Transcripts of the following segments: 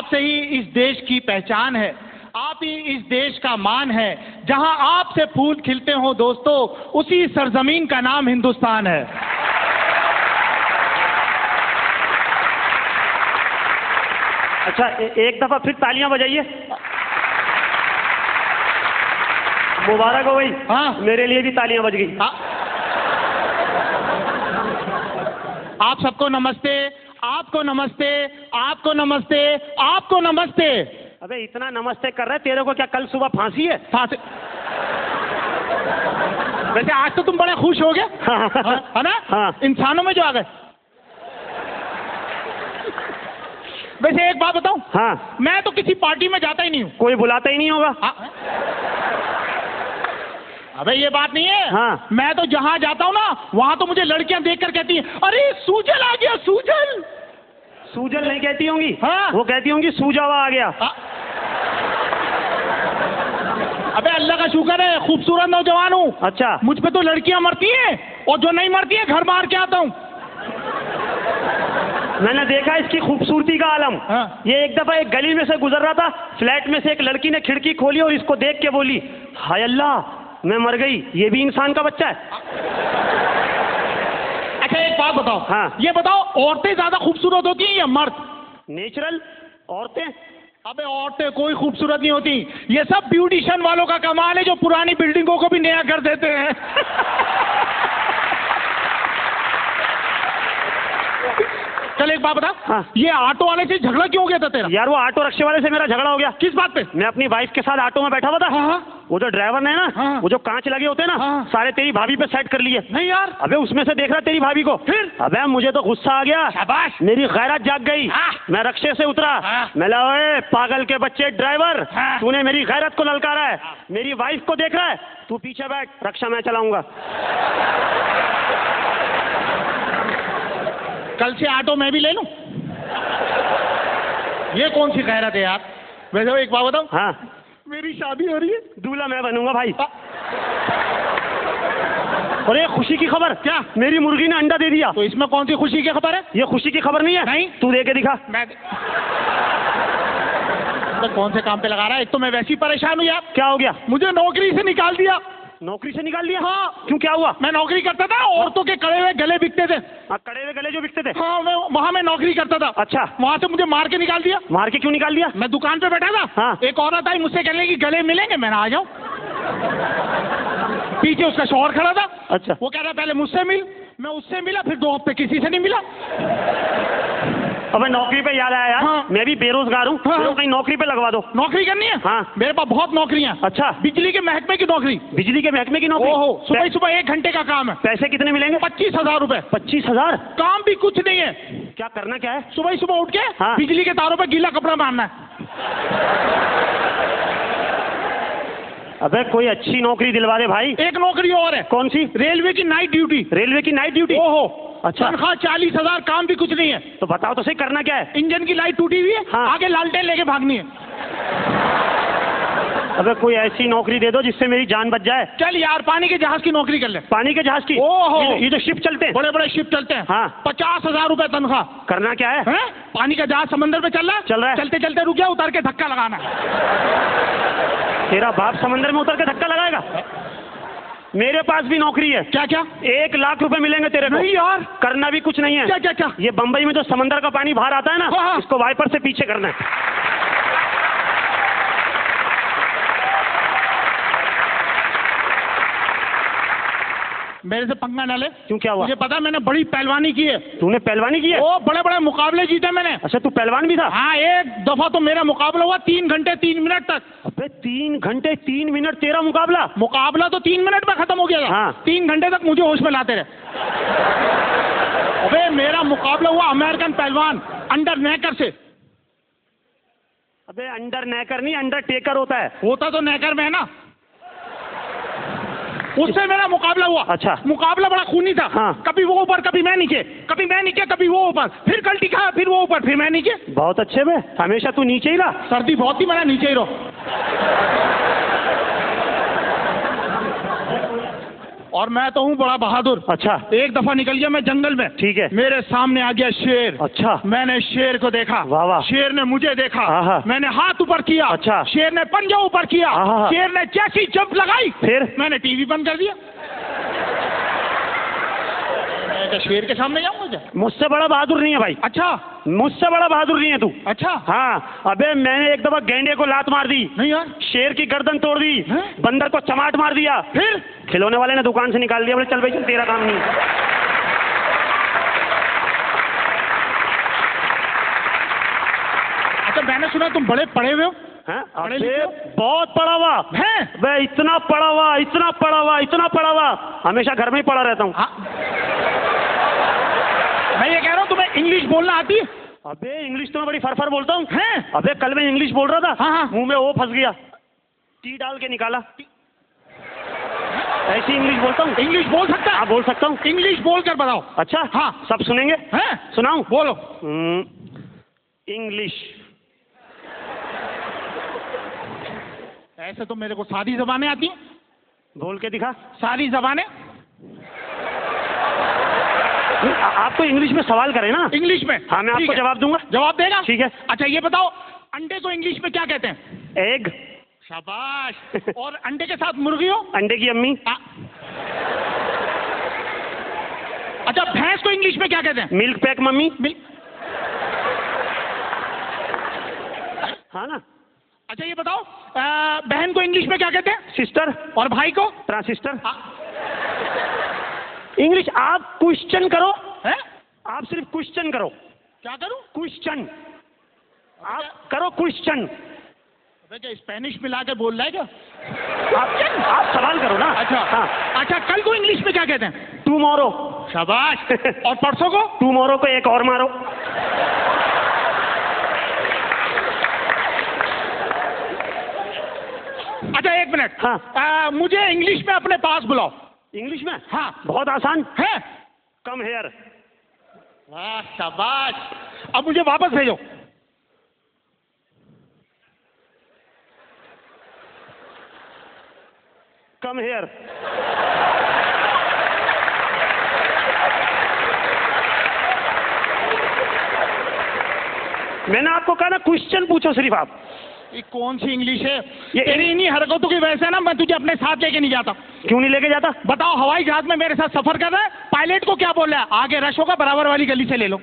आपसे ही इस देश की पहचान है, आप ही इस देश का मान है। जहां आपसे फूल खिलते हो दोस्तों, उसी सरजमीन का नाम हिंदुस्तान है। अच्छा, एक दफा फिर तालियां बजाइए। मुबारक हो भाई। हाँ, मेरे लिए भी तालियां बज गई। हाँ। आप सबको नमस्ते, आपको नमस्ते, आपको नमस्ते, आपको नमस्ते। अबे इतना नमस्ते कर रहे, तेरे को क्या कल सुबह फांसी है? फांसी? वैसे आज तो तुम बड़े खुश हो गए, है ना? हाँ। इंसानों में जो आ गए। वैसे एक बात बताऊं? हाँ। मैं तो किसी पार्टी में जाता ही नहीं हूँ। कोई बुलाता ही नहीं होगा। हाँ? अबे ये बात नहीं है। हाँ। मैं तो जहां जाता हूँ ना, वहां तो मुझे लड़कियां देखकर कहती हैं, अरे सूजल आ गया, सूजल। सूजल नहीं कहती होंगी। हाँ। वो कहती होंगी सूजावा आ गया। हाँ। अबे अल्लाह का शुक्र है, खूबसूरत नौजवान हूँ। अच्छा। मुझ पे तो लड़कियां मरती हैं, और जो नहीं मरती है घर मार के आता हूँ। मैंने देखा इसकी खूबसूरती का आलम। हाँ। ये एक दफा एक गली में से गुजर रहा था, फ्लैट में से एक लड़की ने खिड़की खोली और इसको देख के बोली, हाय अल्लाह, मैं मर गई, ये भी इंसान का बच्चा है। अच्छा एक बात बताओ। हाँ। ये बताओ, औरतें ज्यादा खूबसूरत होती हैं या मर्द? नेचुरल औरतें। अबे औरतें कोई खूबसूरत नहीं होती, ये सब ब्यूटिशियन वालों का कमाल है, जो पुरानी बिल्डिंगों को भी नया कर देते हैं। चल एक बात बता। हाँ। ये ऑटो वाले से झगड़ा क्यों हो गया था तेरा? यार वो ऑटो रिक्शे वाले से मेरा झगड़ा हो गया। किस बात पे? मैं अपनी वाइफ के साथ ऑटो में बैठा हुआ था। हाँ। वो जो ड्राइवर है ना, हाँ। वो जो कांच लगे होते हैं ना, हाँ। सारे तेरी भाभी पे सेट कर लिए। नहीं यार। अबे उसमें से देख रहा तेरी भाभी को। फिर? अबे मुझे तो गुस्सा आ गया। शाबाश। मेरी गैरत जाग गई। हाँ। मैं रिक्शे से उतरा। हाँ। मैं ला, ओए पागल के बच्चे ड्राइवर, हाँ। तूने मेरी गैरत को ललकारा है। मेरी वाइफ को देख रहा है, तू पीछे बैठ, रिक्शा मैं चलाऊंगा। कल से ऑटो मैं भी ले लूं? ये कौन सी गैरत है यार? वैसे एक बात बताऊं? हाँ। मेरी शादी हो रही है। दूल्हा मैं बनूंगा भाई। और ये खुशी की खबर क्या? मेरी मुर्गी ने अंडा दे दिया। तो इसमें कौन सी खुशी की खबर है? ये खुशी की खबर नहीं है। नहीं। तू दे के दिखा। मैं तो कौन से काम पे लगा रहा है? एक तो मैं वैसे ही परेशान हूँ यार। क्या हो गया? मुझे नौकरी से निकाल दिया। नौकरी से निकाल दिया? हाँ। क्यों, क्या हुआ? मैं नौकरी करता था, औरतों के कड़े हुए गले बिकते थे। कड़े हुए गले जो बिकते थे? हाँ, मैं वहाँ मैं नौकरी करता था। अच्छा। वहाँ से मुझे मार के निकाल दिया। मार के क्यों निकाल दिया? मैं दुकान पे बैठा था। हाँ। एक औरत आई, मुझसे कहने लगी गले मिलेंगे? मैंने आ जाऊं। पीछे उसका शौहर खड़ा था। अच्छा। वो कह रहा पहले मुझसे मिल। मैं उससे मिला, फिर 2 हफ्ते किसी से नहीं मिला। अबे नौकरी पे याद आया यार। हाँ। मैं भी बेरोजगार हूँ। हाँ। कहीं नौकरी पे लगवा दो। नौकरी करनी है? हाँ। मेरे पास बहुत नौकरियां। अच्छा। बिजली के महकमे की नौकरी। बिजली के महकमे की नौकरी? ओहो, सुबह सुबह 1 घंटे का काम है। पैसे कितने मिलेंगे? 25,000 रुपए। 25,000? काम भी कुछ नहीं है। क्या करना क्या है? सुबह सुबह उठ के हाँ। बिजली के तारों पे गीला कपड़ा बांधना है। अबे कोई अच्छी नौकरी दिलवा दे भाई। एक नौकरी और है। कौन सी? रेलवे की नाइट ड्यूटी। रेलवे की नाइट ड्यूटी? ओहो। अच्छा। तनख्वाह 40,000, काम भी कुछ नहीं है। तो बताओ तो सही, करना क्या है? इंजन की लाइट टूटी हुई है। हाँ। आगे लालटेन लेके भागनी है। अबे कोई ऐसी नौकरी दे दो जिससे मेरी जान बच जाए। चल यार, पानी के जहाज की नौकरी कर ले। पानी के जहाज की? ओहो। ये जो शिप चलते हैं? बड़े बड़े शिप चलते हैं। हाँ। 50,000 रुपए तनख्वाह। करना क्या है? पानी का जहाज समंदर पे चल रहा है। चल रहा है। चलते चलते रुक गया, उतर के धक्का लगाना है। तेरा बाप समंदर में उतर के धक्का लगाएगा? मेरे पास भी नौकरी है। क्या क्या? 1 लाख रुपए मिलेंगे तेरे को। नहीं यार। करना भी कुछ नहीं है। क्या क्या क्या? ये बंबई में जो समंदर का पानी बाहर आता है ना, हाँ। इसको वाइपर से पीछे करना है। मेरे से पंगा न ले। क्यों, क्या हुआ? मुझे पता है, मैंने बड़ी पहलवानी की है। तूने पहलवानी की है? ओ, बड़े बड़े मुकाबले जीते मैंने। अच्छा, तू पहलवान भी था? हाँ, एक दफा तो मेरा मुकाबला हुआ 3 घंटे 3 मिनट तक। अबे 3 घंटे 3 मिनट तेरा मुकाबला? मुकाबला तो 3 मिनट में खत्म हो गया था। हाँ। 3 घंटे तक मुझे होश में लाते रहे। अबे मेरा मुकाबला हुआ अमेरिकन पहलवान अंडर नेकर से। अबे अंडर नेकर नहीं, अंडर टेकर होता है। होता तो नेकर में है ना। उससे मेरा मुकाबला हुआ। अच्छा। मुकाबला बड़ा खूनी था। हाँ। कभी वो ऊपर, कभी मैं नीचे, कभी मैं नीचे, कभी वो ऊपर, फिर कल्टी खा, फिर वो ऊपर, फिर मैं नीचे। बहुत अच्छे बे, हमेशा तू नीचे ही रहा। सर्दी बहुत थी, मैंने नीचे ही रहो। और मैं तो हूँ बड़ा बहादुर। अच्छा। एक दफा निकल गया मैं जंगल में, ठीक है। मेरे सामने आ गया शेर। अच्छा। मैंने शेर को देखा, वाह वाह। शेर ने मुझे देखा, हाँ। मैंने हाथ ऊपर किया, अच्छा। शेर ने पंजा ऊपर किया, हाँ। शेर ने जैसी जंप लगाई, फिर मैंने टीवी बंद कर दिया। मैं क्या शेर के सामने जाऊंगा क्या? मुझसे बड़ा बहादुर नहीं है भाई। अच्छा, मुझसे बड़ा बहादुर नहीं है तू। अच्छा। हाँ, अबे मैंने एक दफा गैंडे को लात मार दी, नहीं यार, शेर की गर्दन तोड़ दी, हैं? बंदर को चमाट मार दिया, फिर खिलौने वाले ने दुकान से निकाल दिया, बोले चल भाई चल, तेरा काम नहीं। अच्छा, मैंने सुना तुम बड़े पढ़े हुए हो। हैं? पढ़े अबे लिखे बहुत पढ़ा हुआ हैं? मैं, इतना पढ़ा हुआ, इतना पढ़ा हुआ, इतना पढ़ा हुआ, हमेशा घर में ही पढ़ा रहता हूँ। हाँ। मैं ये कह रहा हूँ तुम्हें इंग्लिश बोलना आती है? अबे इंग्लिश तो मैं बड़ी फरफर बोलता हूँ। हैं? अबे कल मैं इंग्लिश बोल रहा था, हाँ, हाँ। मुंह में ओ फंस गया, टी डाल के निकाला। ऐसी इंग्लिश बोलता हूँ। इंग्लिश बोल सकता है? हाँ बोल सकता हूँ। इंग्लिश बोल कर बताओ। अच्छा हाँ। सब सुनेंगे? हैं? सुनाऊं? बोलो। इंग्लिश। ऐसे तो मेरे को सारी जबानें आती हैं। बोल के दिखा। सारी जबानें। आप तो इंग्लिश में सवाल करें ना। इंग्लिश में? हाँ मैं ठीक आपको है। जवाब दूंगा। जवाब देगा? ठीक है। अच्छा ये बताओ, अंडे को इंग्लिश में क्या कहते हैं? एग। शाबाश। और अंडे के साथ मुर्गी हो? अंडे की अम्मी। अच्छा, भैंस को इंग्लिश में क्या कहते हैं? Milk pack mummy. हाँ ना। अच्छा ये बताओ, बहन को इंग्लिश में क्या कहते हैं? सिस्टर। और भाई को? ट्रांसिस्टर। इंग्लिश आप क्वेश्चन करो है? आप सिर्फ क्वेश्चन करो। क्या करूं? क्वेश्चन आप करो, क्वेश्चन। क्या स्पेनिश मिला के बोल रहा है क्या? आप सवाल करो ना। अच्छा। हाँ। अच्छा, कल को इंग्लिश में क्या कहते हैं? टुमारो। शाबाश। और परसों को? टुमारो को एक और मारो। अच्छा एक मिनट। हाँ। मुझे इंग्लिश में अपने पास बुलाओ। इंग्लिश में? हाँ। बहुत आसान है। Come here. वाह शाबाश। अब मुझे वापस भेजो। Come here. मैंने आपको कहा ना क्वेश्चन पूछो सिर्फ आप। ये कौन सी इंग्लिश है? ये तेरी इन्हीं हरकतों की वजह से ना मैं तुझे अपने साथ लेके नहीं जाता। क्यों नहीं लेके जाता? बताओ, हवाई जहाज में मेरे साथ सफर कर रहा है, पायलट को क्या बोल रहा है? आगे रश होगा, बराबर वाली गली से ले लो।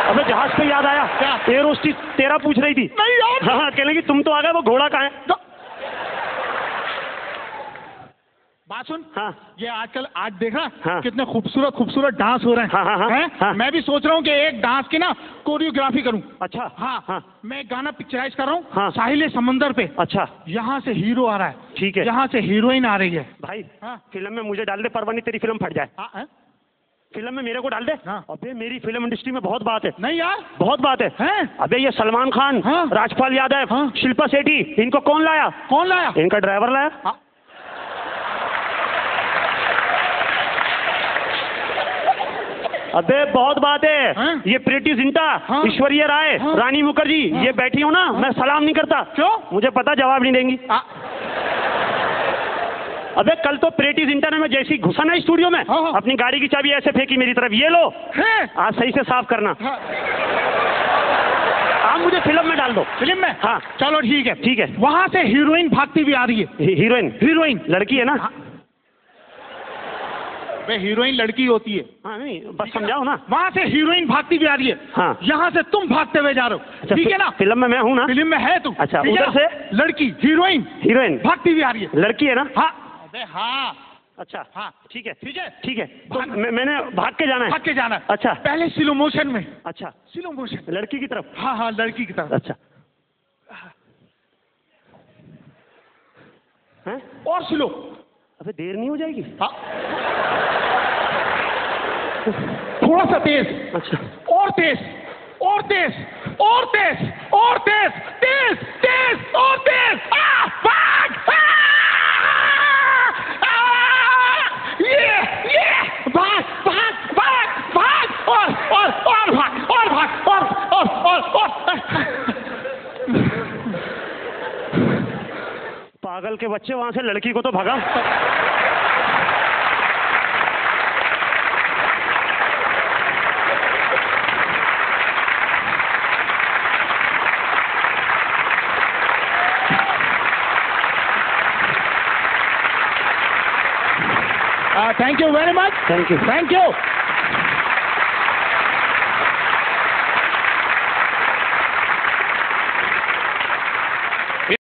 अबे जहाज पे याद आया, क्या? एयर होस्टेस तेरा पूछ रही थी। नहीं यार। हाँ कहने की तुम तो आ गए, वो घोड़ा कहाँ है? बात सुन। हाँ। ये आजकल आज देख रहा हाँ। कितने खूबसूरत खूबसूरत डांस हो रहे हैं। हाँ, हाँ, हाँ, हैं? हाँ। मैं भी सोच रहा हूँ कि एक डांस की ना कोरियोग्राफी करूँ। अच्छा। हाँ। हाँ। मैं एक गाना पिक्चराइज कर रहा हूँ। हाँ। साहिल समंदर पे। अच्छा। यहाँ से हीरो आ रहा है, ठीक है। यहाँ से हीरोइन आ रही है। भाई हाँ। फिल्म में मुझे डाल दे, परवानी तेरी फिल्म फट जाए। हाँ, हैं? फिल्म में मेरे को डाल दे। हाँ। अबे मेरी फिल्म इंडस्ट्री में बहुत बात है। नहीं यार। बहुत बात है। हैं? अबे ये सलमान खान, हाँ। राजपाल यादव, हाँ। शिल्पा शेट्टी, इनको कौन लाया? कौन लाया? इनका ड्राइवर लाया। हाँ। अबे बहुत बात है। हाँ? ये प्रीति जिंटा, हाँ। ऐश्वर्या राय, हाँ। रानी मुखर्जी, हाँ। ये बैठी हो ना, मैं सलाम नहीं करता। क्यों? मुझे पता जवाब नहीं देंगी। अबे कल तो प्रीति जिंटा ने मैं जैसी घुसा ना स्टूडियो में, हाँ, हाँ। अपनी गाड़ी की चाबी ऐसे फेंकी मेरी तरफ, ये लो हैं? आज सही से साफ करना। हाँ। आप मुझे फिल्म में डाल दो। फिल्म में? हाँ। चलो ठीक है। ठीक है। वहां से हीरोइन भागती हुई आ रही है। हीरोइन? हीरोइन लड़की है ना? वे हीरोइन लड़की होती है। हाँ नहीं बस समझाओ ना। वहां से हीरोइन भागती हुई आ रही है। हाँ। यहाँ से तुम भागते हुए जा रहे हो। ठीक है ना? फिल्म में मैं हूँ ना? फिल्म में है तू। अच्छा, ठीक है उधर ना? से? लड़की हीरोइन हीरोइन भागती हुई आ रही है। लड़की है ना? हाँ। अबे हाँ। अच्छा हाँ। ठीक है। ठीक है। ठीक है तो मैंने भाग के जाना है? भाग के जाना है। अच्छा। पहले स्लो मोशन में। अच्छा स्लो मोशन। लड़की की तरफ? हाँ हाँ, लड़की की तरफ। अच्छा। हैं? और स्लो। अबे देर नहीं हो जाएगी? हाँ। थोड़ा सा तेज। अच्छा। और तेज, और तेज, और तेज, और तेज, तेज तेज और तेज। भाग! ये भाग भाग भाग भाग और भाग और भाग और पागल के बच्चे, वहां से लड़की को तो भगा। Thank you very much, Thank you. Thank you.